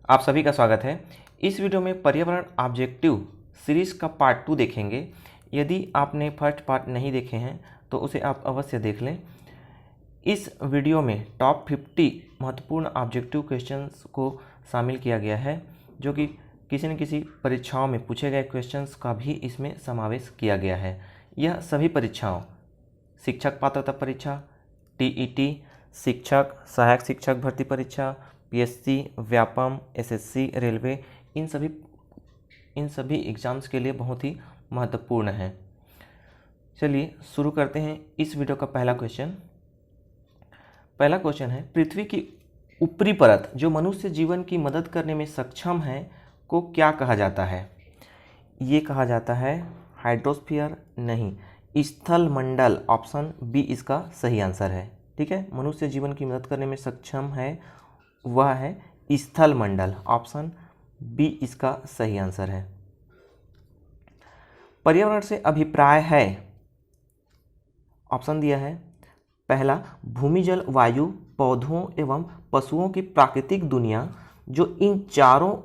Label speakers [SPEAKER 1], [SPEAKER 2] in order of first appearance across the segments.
[SPEAKER 1] आप सभी का स्वागत है। इस वीडियो में पर्यावरण ऑब्जेक्टिव सीरीज़ का पार्ट 2 देखेंगे। यदि आपने फर्स्ट पार्ट नहीं देखे हैं तो उसे आप अवश्य देख लें। इस वीडियो में टॉप 50 महत्वपूर्ण ऑब्जेक्टिव क्वेश्चंस को शामिल किया गया है, जो कि किसी न किसी परीक्षाओं में पूछे गए क्वेश्चंस का भी इसमें समावेश किया गया है। यह सभी परीक्षाओं, शिक्षक पात्रता परीक्षा, टीईटी, शिक्षक, सहायक शिक्षक भर्ती परीक्षा, पीएससी, व्यापम, एसएससी, रेलवे, इन सभी एग्ज़ाम्स के लिए बहुत ही महत्वपूर्ण है। चलिए शुरू करते हैं इस वीडियो का पहला क्वेश्चन है, पृथ्वी की ऊपरी परत जो मनुष्य जीवन की मदद करने में सक्षम है को क्या कहा जाता है? ये कहा जाता है हाइड्रोस्फीयर नहीं, स्थल मंडल। ऑप्शन बी इसका सही आंसर है। ठीक है, मनुष्य जीवन की मदद करने में सक्षम है वह है स्थल मंडल। ऑप्शन बी इसका सही आंसर है। पर्यावरण से अभिप्राय है, ऑप्शन दिया है पहला भूमि, जल, वायु, पौधों एवं पशुओं की प्राकृतिक दुनिया जो इन चारों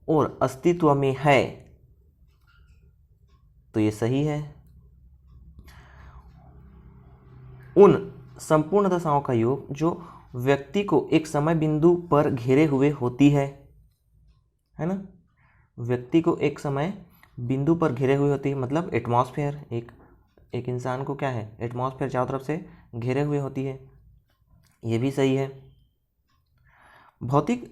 [SPEAKER 1] ओर अस्तित्व में है, तो ये सही है। उन संपूर्ण दशाओं का योग जो व्यक्ति को एक समय बिंदु पर घेरे हुए होती है ना, व्यक्ति को एक समय बिंदु पर घेरे हुए होती है, मतलब एटमॉस्फेयर। एक इंसान को क्या है, एटमॉस्फेयर चारों तरफ से घेरे हुए होती है, ये भी सही है। भौतिक,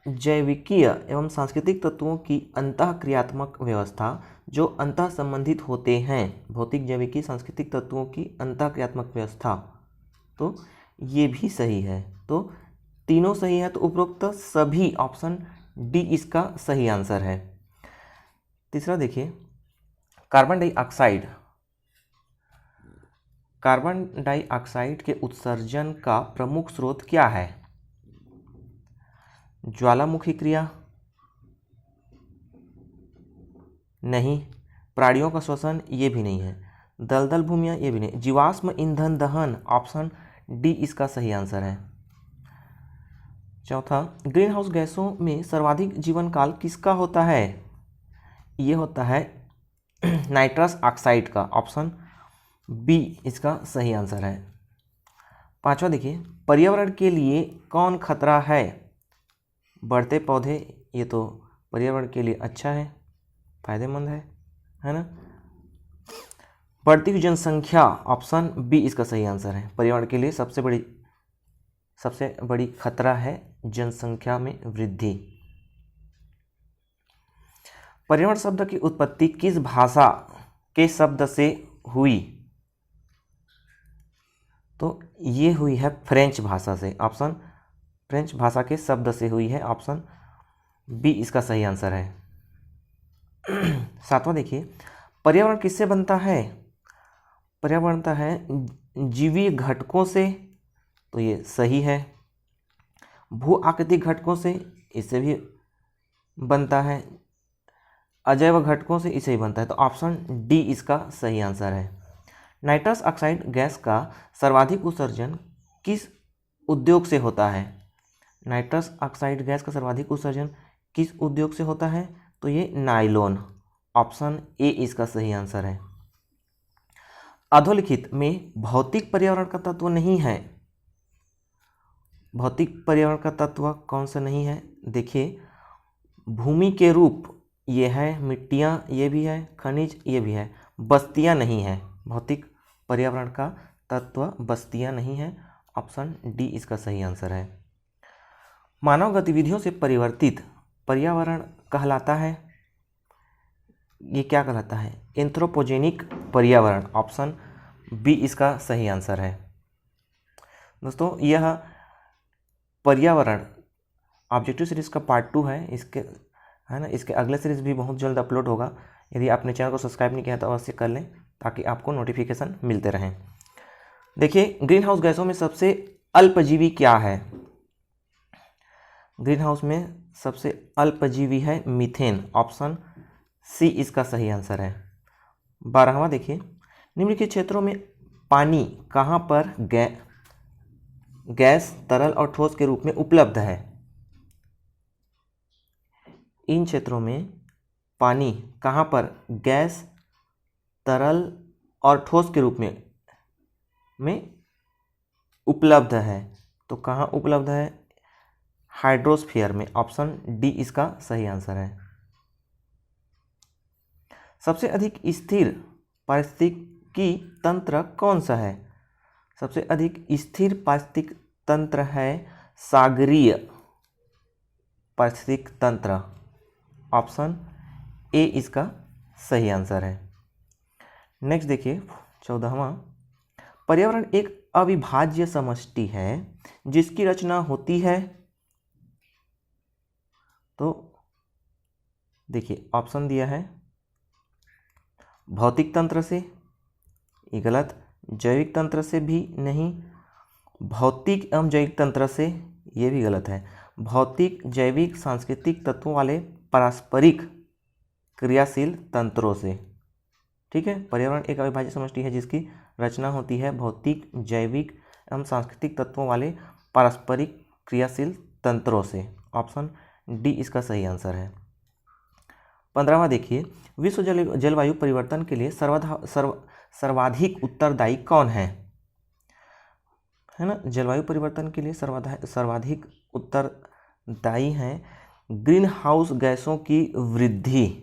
[SPEAKER 1] जैविकीय एवं सांस्कृतिक तत्वों की अंतःक्रियात्मक व्यवस्था जो अंतः संबंधित होते हैं, भौतिक, जैविकी, सांस्कृतिक तत्वों की अंतःक्रियात्मक व्यवस्था, तो ये भी सही है। तो तीनों सही है, तो उपरोक्त सभी, ऑप्शन डी इसका सही आंसर है। तीसरा देखिए, कार्बन डाइऑक्साइड के उत्सर्जन का प्रमुख स्रोत क्या है? ज्वालामुखी क्रिया नहीं, प्राणियों का श्वसन ये भी नहीं है, दलदल भूमियाँ ये भी नहीं, जीवाश्म ईंधन दहन, ऑप्शन डी इसका सही आंसर है। चौथा, ग्रीन हाउस गैसों में सर्वाधिक जीवन काल किसका होता है? ये होता है नाइट्रस ऑक्साइड का। ऑप्शन बी इसका सही आंसर है। पांचवा देखिए, पर्यावरण के लिए कौन खतरा है? बढ़ते पौधे, ये तो पर्यावरण के लिए अच्छा है, फायदेमंद है ना। बढ़ती हुई जनसंख्या, ऑप्शन बी इसका सही आंसर है। पर्यावरण के लिए सबसे बड़ी खतरा है जनसंख्या में वृद्धि। पर्यावरण शब्द की उत्पत्ति किस भाषा के शब्द से हुई? तो ये हुई है फ्रेंच भाषा से। ऑप्शन फ्रेंच भाषा के शब्द से हुई है, ऑप्शन बी इसका सही आंसर है। सातवां देखिए, पर्यावरण किससे बनता है? पर्यावरण बनता है जीवी घटकों से, तो ये सही है। भू आकृतिक घटकों से, इससे भी बनता है। अजैव घटकों से, इसे ही बनता है, तो ऑप्शन डी इसका सही आंसर है। नाइट्रस ऑक्साइड गैस का सर्वाधिक उत्सर्जन किस उद्योग से होता है? नाइट्रस ऑक्साइड गैस का सर्वाधिक उत्सर्जन किस उद्योग से होता है? तो ये नायलॉन, ऑप्शन ए इसका सही आंसर है। अधोलिखित में भौतिक पर्यावरण का तत्व नहीं है, भौतिक पर्यावरण का तत्व कौन सा नहीं है? देखिए, भूमि के रूप ये है, मिट्टियाँ ये भी है, खनिज ये भी है, बस्तियाँ नहीं है। भौतिक पर्यावरण का तत्व बस्तियाँ नहीं है, ऑप्शन डी इसका सही आंसर है। मानव गतिविधियों से परिवर्तित पर्यावरण कहलाता है, ये क्या कहलाता है? एंथ्रोपोजेनिक पर्यावरण, ऑप्शन बी इसका सही आंसर है। दोस्तों, यह पर्यावरण ऑब्जेक्टिव सीरीज का पार्ट 2 है, इसके अगले सीरीज भी बहुत जल्द अपलोड होगा। यदि आपने चैनल को सब्सक्राइब नहीं किया तो अवश्य कर लें, ताकि आपको नोटिफिकेशन मिलते रहें। देखिए, ग्रीन हाउस गैसों में सबसे अल्पजीवी क्या है? ग्रीन हाउस में सबसे अल्पजीवी है मीथेन, ऑप्शन सी इसका सही आंसर है। 12वां देखिए, निम्नलिखित क्षेत्रों में पानी कहाँ पर गैस, तरल और ठोस के रूप में उपलब्ध है? इन क्षेत्रों में पानी कहाँ पर गैस, तरल और ठोस के रूप में उपलब्ध है। तो कहाँ उपलब्ध है? हाइड्रोस्फीयर में। ऑप्शन डी इसका सही आंसर है। सबसे अधिक स्थिर पारिस्थितिकी तंत्र कौन सा है? सबसे अधिक स्थिर पारिस्थितिक तंत्र है सागरीय पारिस्थितिक तंत्र। ऑप्शन ए इसका सही आंसर है। नेक्स्ट देखिए 14वां, पर्यावरण एक अविभाज्य समष्टि है जिसकी रचना होती है। तो देखिए ऑप्शन दिया है भौतिक तंत्र से, ये गलत। जैविक तंत्र से भी नहीं, भौतिक एवं जैविक तंत्र से, ये भी गलत है। भौतिक, जैविक, सांस्कृतिक तत्वों वाले पारस्परिक क्रियाशील तंत्रों से। ठीक है, पर्यावरण एक अविभाज्य समष्टि है जिसकी रचना होती है भौतिक, जैविक एवं सांस्कृतिक तत्वों वाले पारस्परिक क्रियाशील तंत्रों से। ऑप्शन डी इसका सही आंसर है। 15वां देखिए, विश्व जलवायु परिवर्तन के लिए सर्वाधिक उत्तरदायी कौन है ना? जलवायु परिवर्तन के लिए सर्वाधिक उत्तरदायी हैं ग्रीन हाउस गैसों की वृद्धि।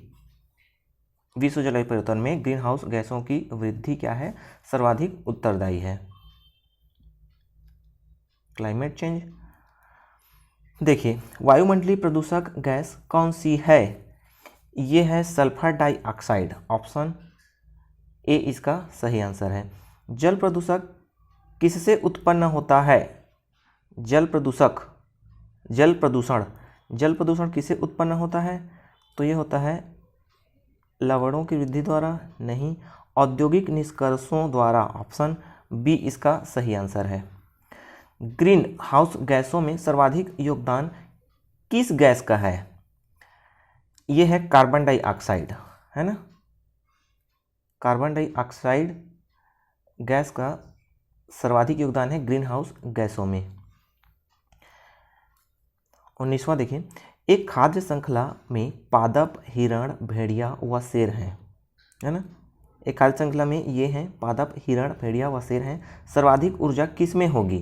[SPEAKER 1] विश्व जलवायु परिवर्तन में ग्रीन हाउस गैसों की वृद्धि क्या है? सर्वाधिक उत्तरदायी है। क्लाइमेट चेंज देखिए, वायुमंडलीय प्रदूषक गैस कौन सी है? ये है सल्फर डाइऑक्साइड। ऑप्शन ए इसका सही आंसर है। जल प्रदूषक किससे उत्पन्न होता है? जल प्रदूषण किससे उत्पन्न होता है? तो ये होता है लवणों की वृद्धि द्वारा, नहीं, औद्योगिक निष्कर्षों द्वारा। ऑप्शन बी इसका सही आंसर है। ग्रीन हाउस गैसों में सर्वाधिक योगदान किस गैस का है? ये है कार्बन डाइऑक्साइड, है ना। कार्बन डाइऑक्साइड गैस का सर्वाधिक योगदान है ग्रीन हाउस गैसों में। 19वां देखिए, एक खाद्य श्रृंखला में पादप, हिरण, भेड़िया व शेर हैं, है ना। एक खाद्य श्रृंखला में ये हैं पादप, हिरण, भेड़िया व शेर हैं। सर्वाधिक ऊर्जा किस में होगी?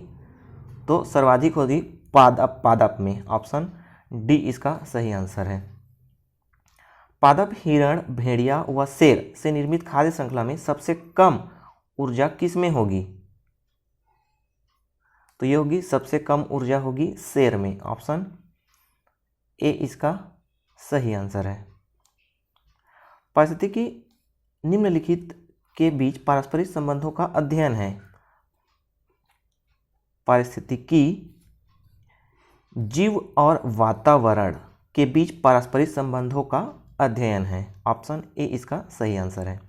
[SPEAKER 1] तो सर्वाधिक होगी पादप में। ऑप्शन डी इसका सही आंसर है। पादप, हिरण, भेड़िया व शेर से निर्मित खाद्य श्रृंखला में सबसे कम ऊर्जा किस में होगी? तो ये होगी सबसे कम ऊर्जा होगी शेर में। ऑप्शन ए इसका सही आंसर है। पारिस्थितिकी निम्नलिखित के बीच पारस्परिक संबंधों का अध्ययन है। पारिस्थितिकी जीव और वातावरण के बीच पारस्परिक संबंधों का अध्ययन है। ऑप्शन ए इसका सही आंसर है।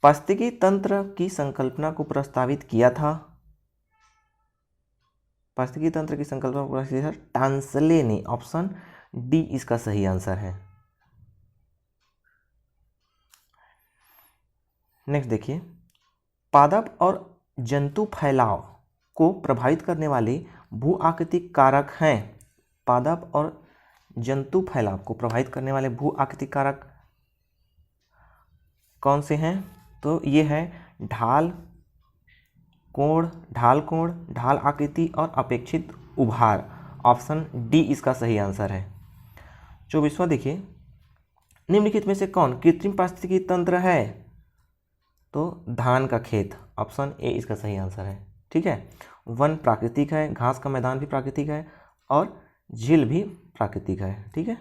[SPEAKER 1] पारिस्थितिकी तंत्र की संकल्पना को प्रस्तावित किया था। पारिस्थितिकी तंत्र की संकल्पना को प्रस्तावित किया था टांसले ने। ऑप्शन डी इसका सही आंसर है। नेक्स्ट देखिए, पादप और जंतु फैलाव को प्रभावित करने वाले भू आकृतिक कारक हैं। पादप और जंतु फैलाव को प्रभावित करने वाले भू आकृतिक कारक कौन से हैं? तो ये है ढाल कोण, ढाल आकृति और अपेक्षित उभार। ऑप्शन डी इसका सही आंसर है। 24वां देखिए, निम्नलिखित में से कौन कृत्रिम पारिस्थितिकी तंत्र है? तो धान का खेत। ऑप्शन ए इसका सही आंसर है। ठीक है, वन प्राकृतिक है, घास का मैदान भी प्राकृतिक है और झील भी प्राकृतिक है। ठीक है,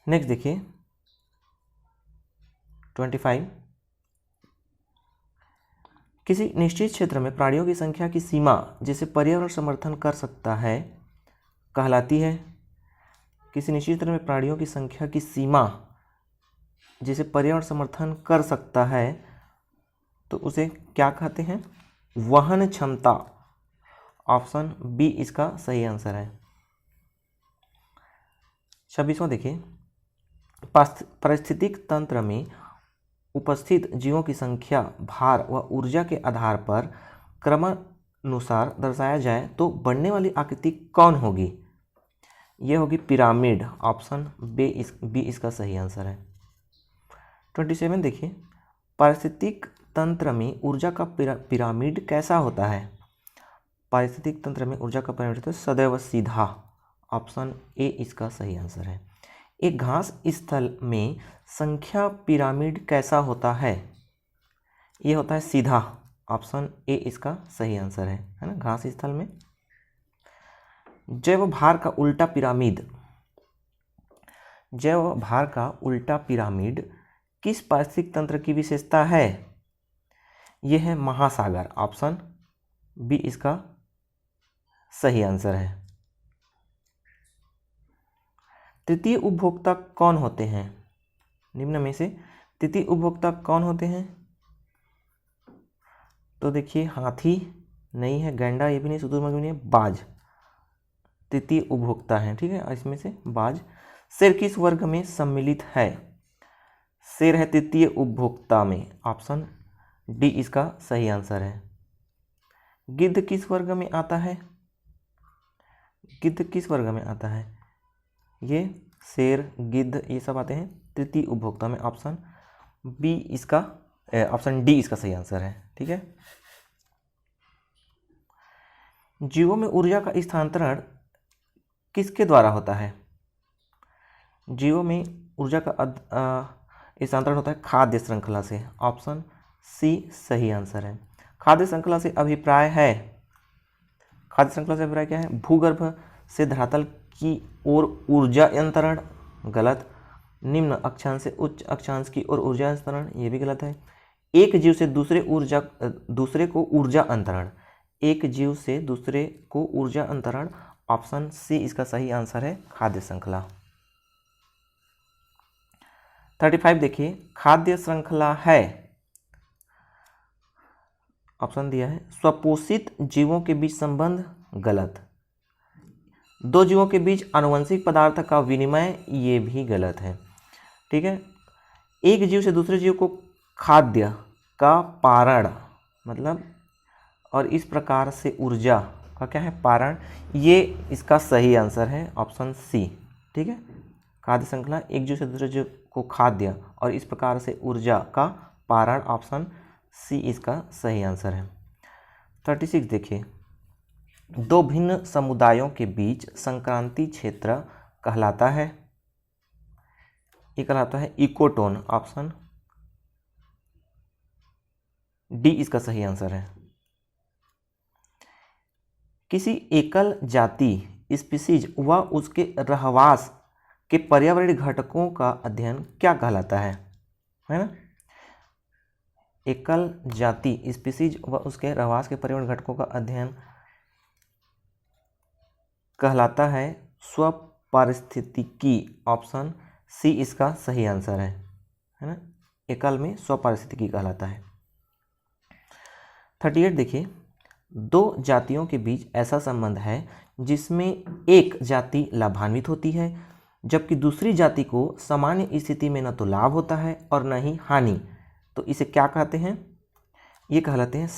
[SPEAKER 1] नेक्स्ट देखिए 25, किसी निश्चित क्षेत्र में प्राणियों की संख्या की सीमा जिसे पर्यावरण समर्थन कर सकता है कहलाती है। किसी निश्चित क्षेत्र में प्राणियों की संख्या की सीमा जिसे पर्यावरण समर्थन कर सकता है तो उसे क्या कहते हैं? वहन क्षमता। ऑप्शन बी इसका सही आंसर है। 26वां देखिए, पारिस्थितिक तंत्र में उपस्थित जीवों की संख्या, भार व ऊर्जा के आधार पर अनुसार दर्शाया जाए तो बनने वाली आकृति कौन होगी? ये होगी पिरामिड। ऑप्शन बी इसका सही आंसर है। 27 देखिए, पारिस्थितिक तंत्र में ऊर्जा का पिरामिड कैसा होता है? पारिस्थितिक तंत्र में ऊर्जा का पिरामिड तो सदैव सीधा। ऑप्शन ए इसका सही आंसर है। एक घास स्थल में संख्या पिरामिड कैसा होता है? ये होता है सीधा। ऑप्शन ए इसका सही आंसर है ना, घास स्थल में। जैव भार का उल्टा पिरामिड, जैव भार का उल्टा पिरामिड किस पारिस्थितिक तंत्र की विशेषता है? यह है महासागर। ऑप्शन बी इसका सही आंसर है। तृतीय उपभोक्ता कौन होते हैं? निम्न में से तृतीय उपभोक्ता कौन होते हैं? तो देखिए, हाथी नहीं है, गैंडा ये भी नहीं, शुतुरमुर्ग भी नहीं है, बाज तृतीय उपभोक्ता है। ठीक है, इसमें से बाज। शेर किस वर्ग में सम्मिलित है? शेर है तृतीय उपभोक्ता में। ऑप्शन डी इसका सही आंसर है। गिद्ध किस वर्ग में आता है? गिद्ध किस वर्ग में आता है? ये शेर, गिद्ध ये सब आते हैं तृतीय उपभोक्ता में। ऑप्शन बी इसका, ऑप्शन डी इसका सही आंसर है। ठीक है, जीवों में ऊर्जा का स्थानांतरण किसके द्वारा होता है? जीवों में ऊर्जा का स्थानांतरण होता है खाद्य श्रृंखला से। ऑप्शन सी सही आंसर है। खाद्य श्रृंखला से अभिप्राय है, खाद्य श्रृंखला से अभिप्राय क्या है? भूगर्भ से धरातल की ओर ऊर्जा अंतरण, गलत। निम्न अक्षांश से उच्च अक्षांश की ओर ऊर्जा अंतरण, ये भी गलत है। एक जीव से दूसरे को ऊर्जा अंतरण, एक जीव से दूसरे को ऊर्जा अंतरण। ऑप्शन सी इसका सही आंसर है, खाद्य श्रृंखला। 35 देखिए, खाद्य श्रृंखला है, ऑप्शन दिया है स्वपोषित जीवों के बीच संबंध, गलत। दो जीवों के बीच आनुवंशिक पदार्थ का विनिमय, ये भी गलत है। ठीक है, एक जीव से दूसरे जीव को खाद्य का पारण, मतलब और इस प्रकार से ऊर्जा का क्या है? पारण, ये इसका सही आंसर है। Option C. ठीक है, खाद्य श्रृंखला एक जीव से दूसरे जीव को खाद्य और इस प्रकार से ऊर्जा का पारण। ऑप्शन सी इसका सही आंसर है। 36 देखिए, दो भिन्न समुदायों के बीच संक्रांति क्षेत्र कहलाता है, ये कहलाता है इकोटोन। ऑप्शन डी इसका सही आंसर है। किसी एकल जाति स्पीसीज व उसके रहवास के पर्यावरणीय घटकों का अध्ययन क्या कहलाता है ना? एकल जाति स्पीसीज व उसके रहवास के पर्यावरणीय घटकों का अध्ययन कहलाता है स्वपारिस्थितिकी। ऑप्शन सी इसका सही आंसर है ना? एकल में स्वपारिस्थितिकी कहलाता है। 38 देखिए, दो जातियों के बीच ऐसा संबंध है जिसमें एक जाति लाभान्वित होती है जबकि दूसरी जाति को सामान्य स्थिति में न तो लाभ होता है और न ही हानि, तो इसे क्या कहते हैं? ये कहलाते हैं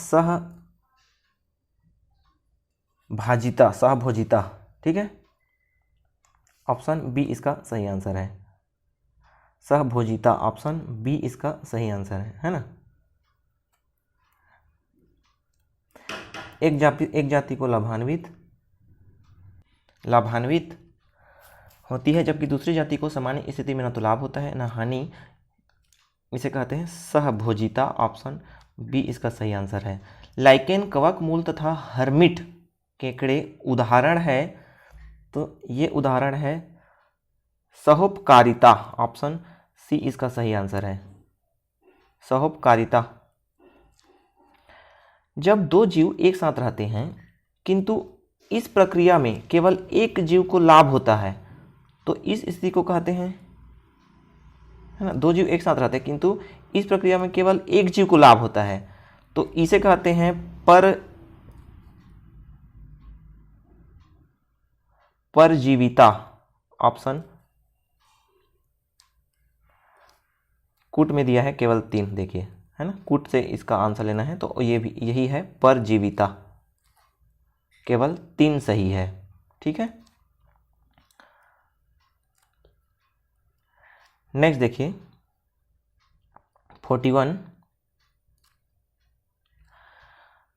[SPEAKER 1] सहभाजिता, सहभोजिता। ठीक है, ऑप्शन बी इसका सही आंसर है, सहभोजिता। ऑप्शन बी इसका सही आंसर है ना? एक जाति को लाभान्वित होती है जबकि दूसरी जाति को सामान्य स्थिति में न तो लाभ होता है न हानि, इसे कहते हैं सहभोजिता। ऑप्शन बी इसका सही आंसर है। लाइकेन, कवक मूल तथा हर्मिट केकड़े उदाहरण है, तो ये उदाहरण है सहोपकारिता। ऑप्शन सी इसका सही आंसर है, सहोपकारिता। जब दो जीव एक साथ रहते हैं किंतु इस प्रक्रिया में केवल एक जीव को लाभ होता है, तो इस स्थिति को कहते हैं, है ना? दो जीव एक साथ रहते हैं किंतु इस प्रक्रिया में केवल एक जीव को लाभ होता है, तो इसे कहते हैं परजीविता। ऑप्शन कूट में दिया है केवल 3, देखिए है ना, कूट से इसका आंसर लेना है, तो ये भी यही है परजीविता। केवल 3 सही है। ठीक है, नेक्स्ट देखिए 41,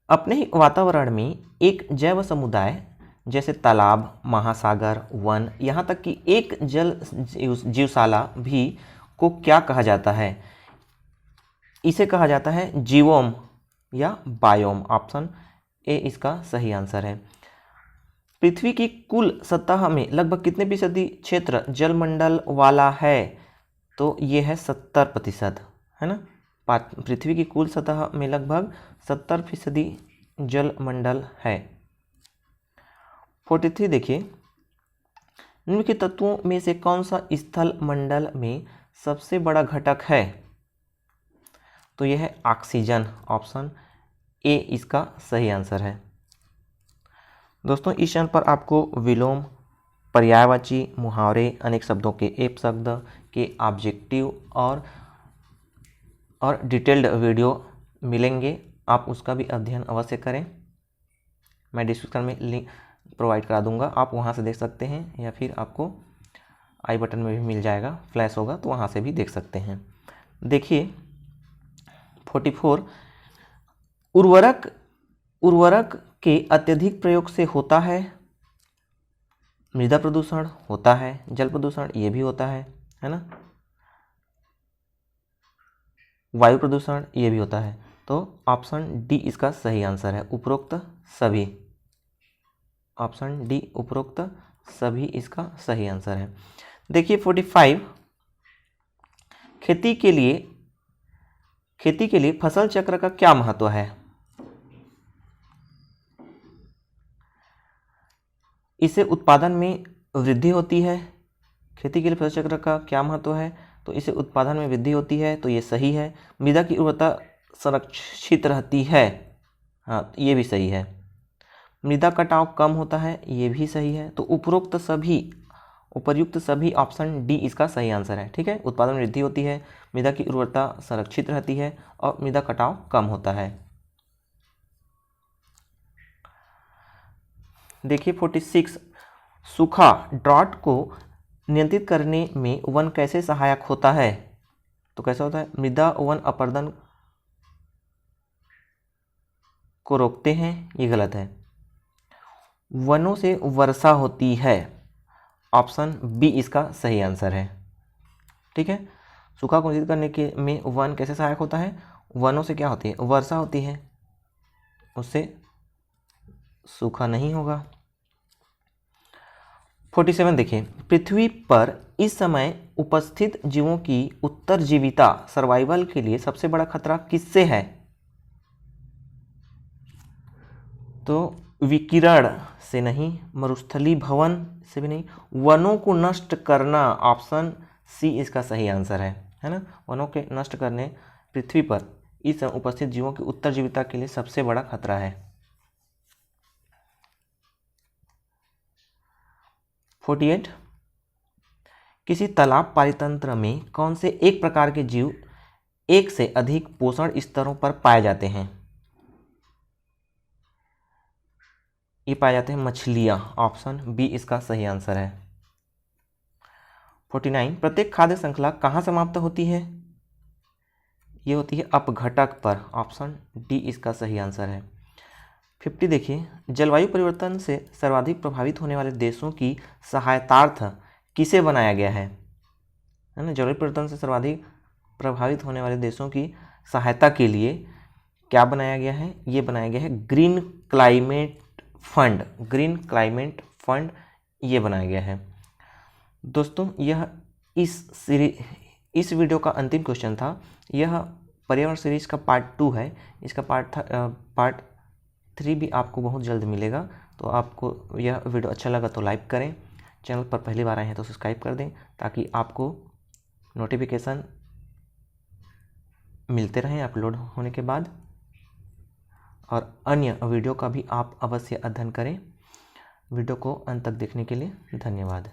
[SPEAKER 1] अपने ही वातावरण में एक जैव समुदाय जैसे तालाब, महासागर, वन, यहाँ तक कि एक जल जीवशाला भी को क्या कहा जाता है? इसे कहा जाता है जीवोम या बायोम। ऑप्शन ए इसका सही आंसर है। पृथ्वी की कुल सतह में लगभग कितने फीसदी क्षेत्र जलमंडल वाला है? तो ये है 70%, है ना। पृथ्वी की कुल सतह में लगभग 70% जलमंडल है। 43 देखिए, निम्नलिखित तत्वों में से कौन सा स्थल मंडल में सबसे बड़ा घटक है? तो यह है ऑक्सीजन। ऑप्शन ए इसका सही आंसर है। दोस्तों, इस चैनल पर आपको विलोम, पर्यायवाची, मुहावरे, अनेक शब्दों के एप शब्द के ऑब्जेक्टिव और डिटेल्ड वीडियो मिलेंगे। आप उसका भी अध्ययन अवश्य करें। मैं डिस्क्रिप्शन में लिंक प्रोवाइड करा दूंगा, आप वहां से देख सकते हैं, या फिर आपको आई बटन में भी मिल जाएगा, फ्लैश होगा तो वहां से भी देख सकते हैं। देखिए 44, उर्वरक के अत्यधिक प्रयोग से होता है मृदा प्रदूषण, होता है जल प्रदूषण, ये भी होता है ना, वायु प्रदूषण, ये भी होता है। तो ऑप्शन डी इसका सही आंसर है, उपरोक्त सभी। ऑप्शन डी उपरोक्त सभी इसका सही आंसर है। देखिए 45, खेती के लिए फसल चक्र का क्या महत्व है? इससे उत्पादन में वृद्धि होती है। खेती के लिए फसल चक्र का क्या महत्व है? तो इससे उत्पादन में वृद्धि होती है, तो ये सही है। मृदा की उर्वरता संरक्षित रहती है, हाँ ये भी सही है। मृदा कटाव कम होता है, ये भी सही है। तो उपर्युक्त सभी ऑप्शन डी इसका सही आंसर है। ठीक है, उत्पादन में वृद्धि होती है, मृदा की उर्वरता संरक्षित रहती है और मृदा कटाव कम होता है। देखिए 46, सूखा ड्रॉट को नियंत्रित करने में वन कैसे सहायक होता है? तो कैसा होता है? मृदा वन अपरदन को रोकते हैं, ये गलत है। वनों से वर्षा होती है, ऑप्शन बी इसका सही आंसर है। ठीक है, सूखा को नियंत्रित करने के में वन कैसे सहायक होता है? वनों से क्या होती है? वर्षा होती है, उससे सूखा नहीं होगा। 47 देखिए, पृथ्वी पर इस समय उपस्थित जीवों की उत्तरजीविता सर्वाइवल के लिए सबसे बड़ा खतरा किससे है? तो विकिरण से नहीं, मरुस्थलीभवन से भी नहीं, वनों को नष्ट करना। ऑप्शन सी इसका सही आंसर है ना। वनों के नष्ट करने पृथ्वी पर इस समय उपस्थित जीवों की उत्तरजीविता के लिए सबसे बड़ा खतरा है। 48, किसी तालाब पारितंत्र में कौन से एक प्रकार के जीव एक से अधिक पोषण स्तरों पर पाए जाते हैं? ये पाए जाते हैं मछलियां। ऑप्शन बी इसका सही आंसर है। 49, प्रत्येक खाद्य श्रृंखला कहाँ समाप्त होती है? ये होती है अपघटक पर। ऑप्शन डी इसका सही आंसर है। 50 देखिए, जलवायु परिवर्तन से सर्वाधिक प्रभावित होने वाले देशों की सहायतार्थ किसे बनाया गया है ना। जलवायु परिवर्तन से सर्वाधिक प्रभावित होने वाले देशों की सहायता के लिए क्या बनाया गया है? ये बनाया गया है green climate fund. Green climate fund ये बनाया गया है। दोस्तों, यह इस वीडियो का अंतिम क्वेश्चन था। यह पर्यावरण सीरीज का पार्ट 2 है। इसका पार्ट 3 भी आपको बहुत जल्द मिलेगा। तो आपको यह वीडियो अच्छा लगा तो लाइक करें, चैनल पर पहली बार आए हैं तो सब्सक्राइब कर दें, ताकि आपको नोटिफिकेशन मिलते रहें अपलोड होने के बाद। और अन्य वीडियो का भी आप अवश्य अध्ययन करें। वीडियो को अंत तक देखने के लिए धन्यवाद।